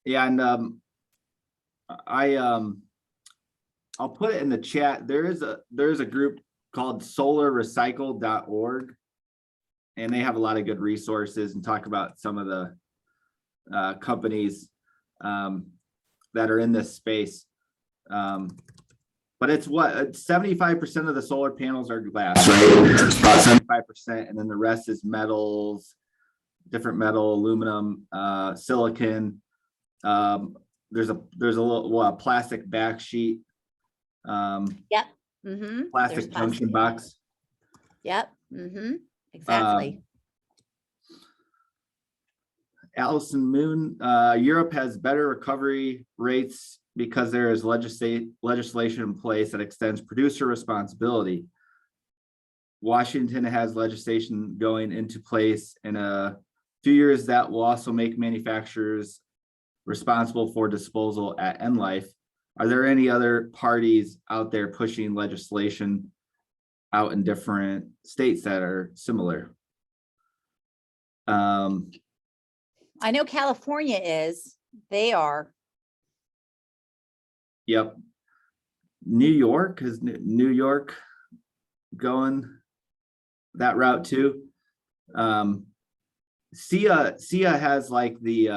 Yeah, and I'll put it in the chat. There is a group called solarrecycle.org, and they have a lot of good resources and talk about some of the companies that are in this space. But it's 75% of the solar panels are glass, right? About 75%, and then the rest is metals, different metal, aluminum, silicon. There's a little plastic back sheet. Yep. Mm-hmm. Plastic junction box. Yep. Mm-hmm. Exactly. Allison Moon, Europe has better recovery rates because there is legislation in place that extends producer responsibility. Washington has legislation going into place in a few years that will also make manufacturers responsible for disposal at end life. Are there any other parties out there pushing legislation out in different states that are similar? I know California is. They are. Yep. New York, is New York going that route too? SIA has like the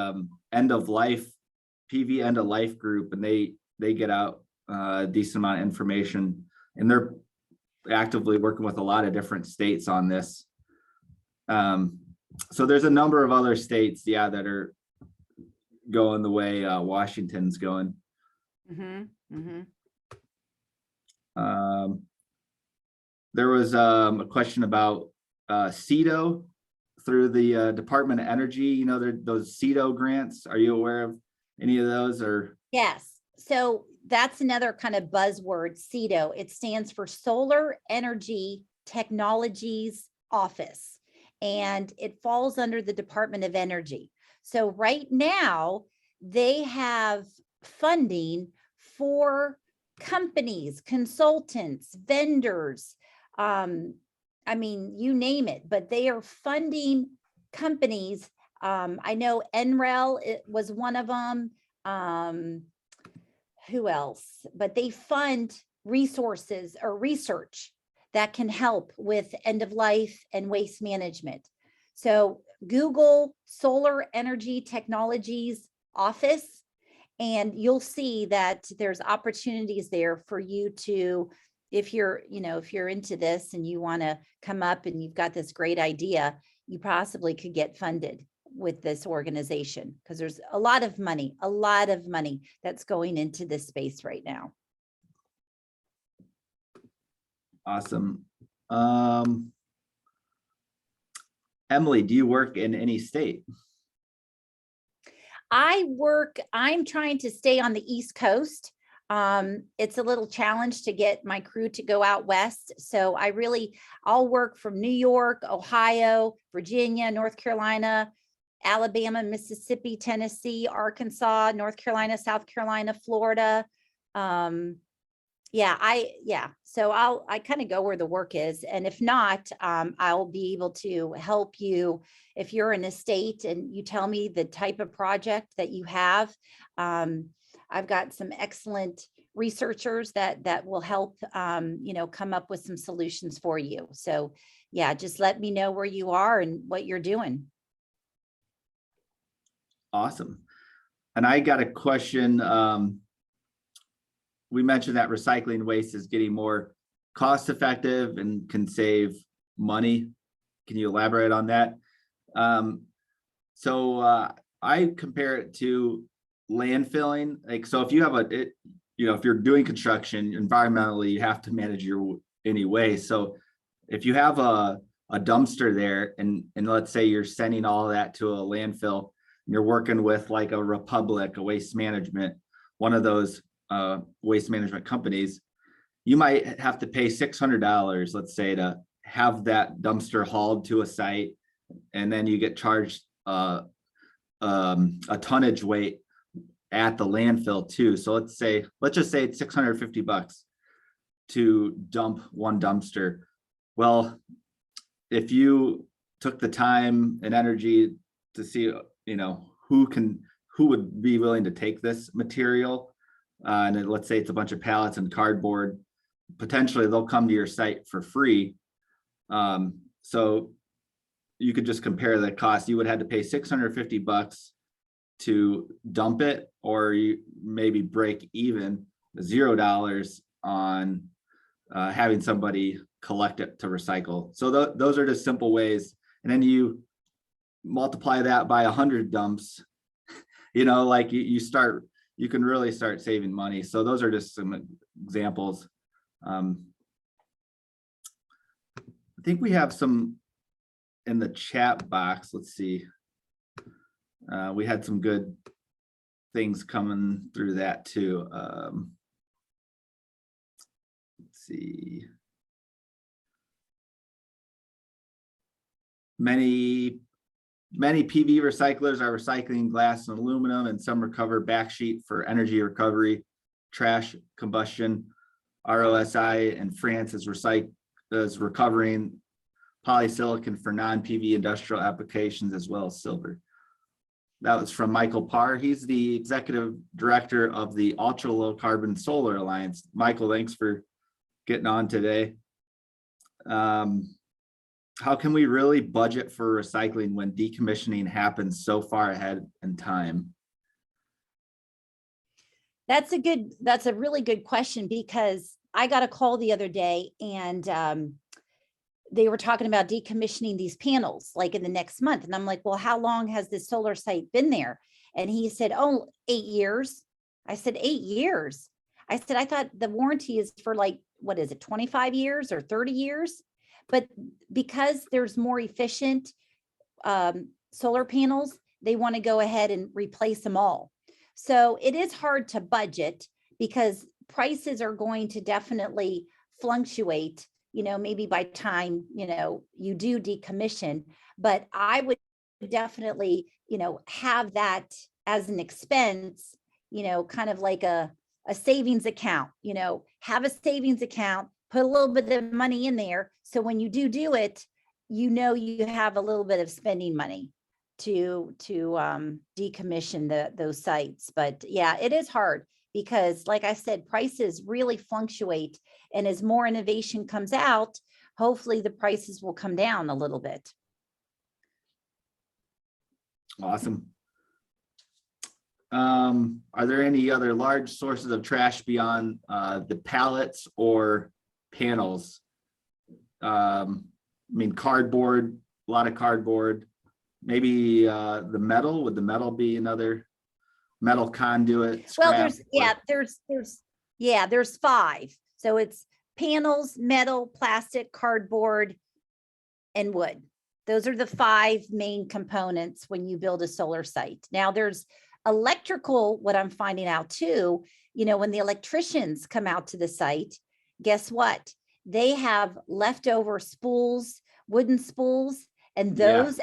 end of life, PV end of life group, and they get out a decent amount of information, and they're actively working with a lot of different states on this. So there's a number of other states, yeah, that are going the way Washington's going. Mm-hmm. Mm-hmm. There was a question about CETO through the Department of Energy. Those CETO grants. Are you aware of any of those? Or yes. So that's another kind of buzzword, CETO. It stands for Solar Energy Technologies Office, and it falls under the Department of Energy. So right now they have funding for companies, consultants, vendors, I mean, you name it, but they are funding companies. I know NREL, it was one of them. Who else? But they fund resources or research that can help with end of life and waste management. So Google Solar Energy Technologies Office, and you'll see that there's opportunities there for you to, if you're into this and you want to come up and you've got this great idea, you possibly could get funded with this organization, because there's a lot of money that's going into this space right now. awesome. Emily, do you work in any state? I'm trying to stay on the East Coast. It's a little challenge to get my crew to go out west. So I'll work from New York, Ohio, Virginia, North Carolina, Alabama, Mississippi, Tennessee, Arkansas, North Carolina, South Carolina, Florida. So I kind of go where the work is. And if not, I'll be able to help you if you're in a state and you tell me the type of project that you have. I've got some excellent researchers that will help, come up with some solutions for you. So yeah, just let me know where you are and what you're doing. Awesome. And I got a question. We mentioned that recycling waste is getting more cost effective and can save money. Can you elaborate on that? I compare it to landfilling. Like, so if you have if you're doing construction environmentally, you have to manage your any waste. So if you have a dumpster there and let's say you're sending all that to a landfill, and you're working with like a Republic, a waste management, one of those waste management companies, you might have to pay $600, let's say, to have that dumpster hauled to a site, and then you get charged a tonnage weight at the landfill too. So let's just say it's $650 to dump one dumpster. Well, if you took the time and energy to see, who would be willing to take this material, and then let's say it's a bunch of pallets and cardboard, potentially they'll come to your site for free. So you could just compare the cost. You would have to pay $650 to dump it, or you maybe break even $0 on having somebody collect it to recycle. So those are just simple ways. And then you multiply that by 100 dumps, you can really start saving money. So those are just some examples. I think we have some in the chat box. Let's see. We had some good things coming through that too. Let's see. Many PV recyclers are recycling glass and aluminum, and some recover backsheet for energy recovery, trash combustion. ROSI in France is recovering polysilicon for non-PV industrial applications, as well as silver. That was from Michael Parr. He's the executive director of the Ultra Low Carbon Solar Alliance. Michael, thanks for getting on today. How can we really budget for recycling when decommissioning happens so far ahead in time? That's a really good question, because I got a call the other day, and they were talking about decommissioning these panels like in the next month. And I'm like, well, how long has this solar site been there? And he said, oh, 8 years. I said, 8 years. I said, I thought the warranty is for like, what is it, 25 years or 30 years? But because there's more efficient solar panels, they want to go ahead and replace them all. So it is hard to budget, because prices are going to definitely fluctuate, maybe by time, you do decommission. But I would definitely, have that as an expense, kind of like a savings account, have a savings account, put a little bit of money in there. So when you do it, you have a little bit of spending money to decommission those sites. But yeah, it is hard, because like I said, prices really fluctuate. And as more innovation comes out, hopefully the prices will come down a little bit. Awesome. Are there any other large sources of trash beyond the pallets or panels? Cardboard, a lot of cardboard, maybe the metal. Would the metal be another metal conduit? Well, there's 5. So it's panels, metal, plastic, cardboard, and wood. Those are the 5 main components when you build a solar site. Now there's electrical, what I'm finding out too, when the electricians come out to the site, guess what? They have leftover spools, wooden spools, and those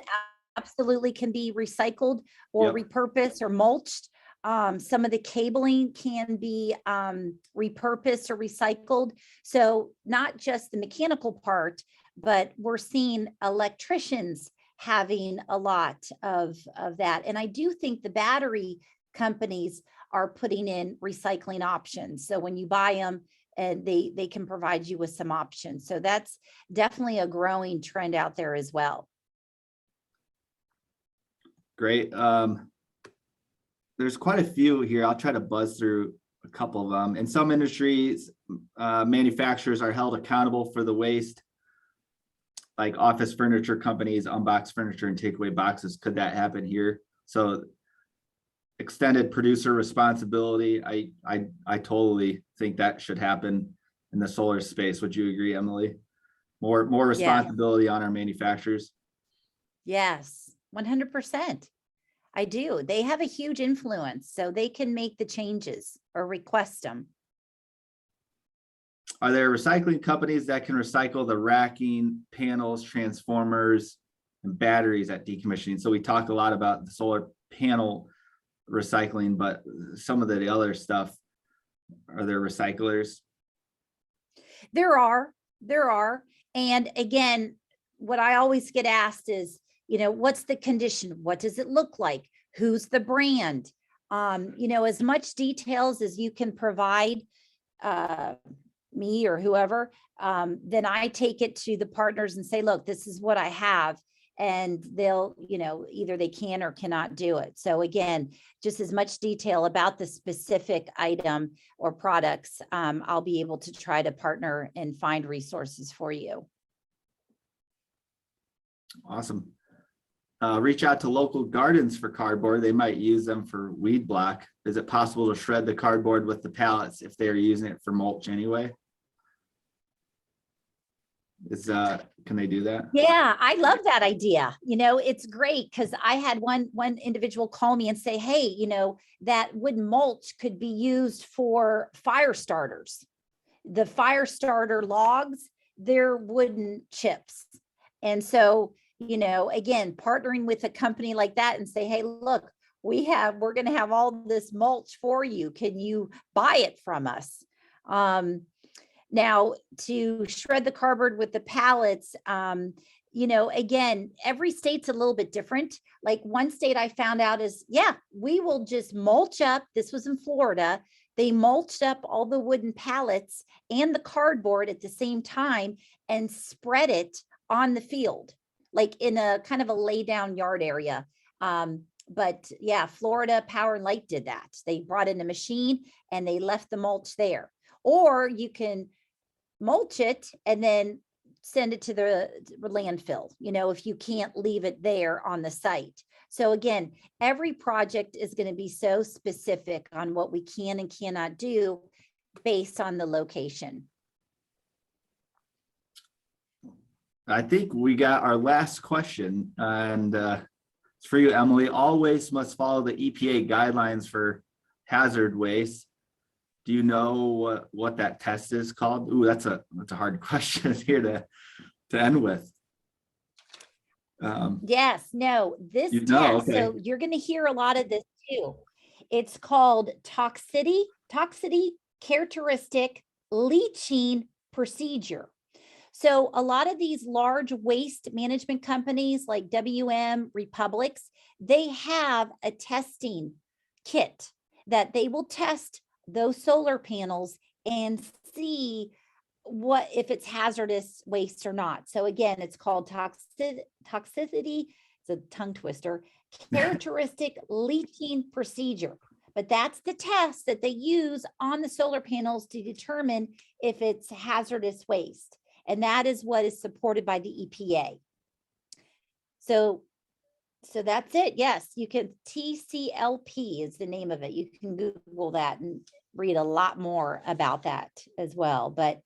absolutely can be recycled or repurposed or mulched. Some of the cabling can be repurposed or recycled. So not just the mechanical part, but we're seeing electricians having a lot of that. And I do think the battery companies are putting in recycling options. So when you buy them, and they can provide you with some options. So that's definitely a growing trend out there as well. Great. there's quite a few here. I'll try to buzz through a couple of them. In some industries, manufacturers are held accountable for the waste, like office furniture companies unbox furniture and take away boxes. Could that happen here? So extended producer responsibility. I totally think that should happen in the solar space. Would you agree, Emily? More responsibility on our manufacturers. Yes, 100%. I do. They have a huge influence, so they can make the changes or request them. Are there recycling companies that can recycle the racking, panels, transformers, and batteries at decommissioning? So we talk a lot about the solar panel recycling, but some of the other stuff, are there recyclers? There are. And again, what I always get asked is, what's the condition? What does it look like? Who's the brand? As much details as you can provide me or whoever, then I take it to the partners and say, look, this is what I have. And they'll, either they can or cannot do it. So again, just as much detail about the specific item or products, I'll be able to try to partner and find resources for you. Awesome. Reach out to local gardens for cardboard. They might use them for weed block. Is it possible to shred the cardboard with the pallets if they're using it for mulch anyway? Can they do that? Yeah, I love that idea. It's great because I had one individual call me and say, hey, that wooden mulch could be used for fire starters. The fire starter logs, they're wooden chips. And so, again, partnering with a company like that and say, hey, look, we're going to have all this mulch for you. Can you buy it from us? Now, to shred the cardboard with the pallets, again, every state's a little bit different. Like one state I found out is, we will just mulch up. This was in Florida. They mulched up all the wooden pallets and the cardboard at the same time and spread it on the field, like in a kind of a lay down yard area. But yeah, Florida Power and Light did that. They brought in a machine and they left the mulch there. Or you can mulch it and then send it to the landfill, if you can't leave it there on the site. So again, every project is going to be so specific on what we can and cannot do based on the location. I think we got our last question, and it's for you, Emily. All waste must follow the EPA guidelines for hazard waste. Do you know what that test is called? Ooh, that's a hard question here to end with. Yes, no, this test, okay. So you're going to hear a lot of this too. It's called toxicity characteristic leaching procedure. So a lot of these large waste management companies like WM, Republics, they have a testing kit that they will test those solar panels and see what if it's hazardous waste or not. So again, it's called toxicity, it's a tongue twister, characteristic leaching procedure. But that's the test that they use on the solar panels to determine if it's hazardous waste. And that is what is supported by the EPA. So that's it. Yes, you can. TCLP is the name of it. You can Google that and read a lot more about that as well. But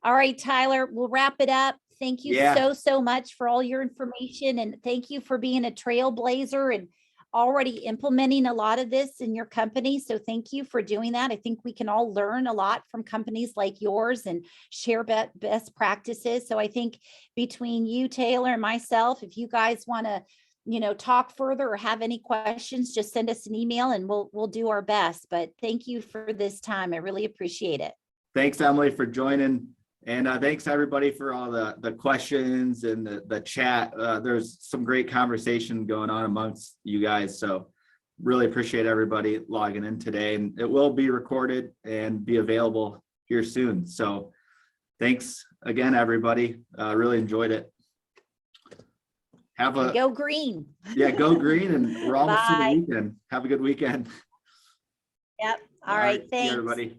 all right, Tyler, we'll wrap it up. Thank you so much for all your information. And thank you for being a trailblazer and already implementing a lot of this in your company. So thank you for doing that. I think we can all learn a lot from companies like yours and share best practices. So I think between you, Taylor, and myself, if you guys want to talk further or have any questions, just send us an email and we'll do our best. But thank you for this time. I really appreciate it. Thanks, Emily, for joining. And thanks everybody for all the questions and the chat. There's some great conversation going on amongst you guys. So really appreciate everybody logging in today, and it will be recorded and be available here soon. So thanks again, everybody. Really enjoyed it. Go green. Yeah, go green, and we're almost to the weekend. Have a good weekend. Yep. All right. See you, Thanks. everybody.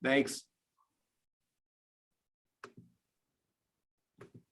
Thanks.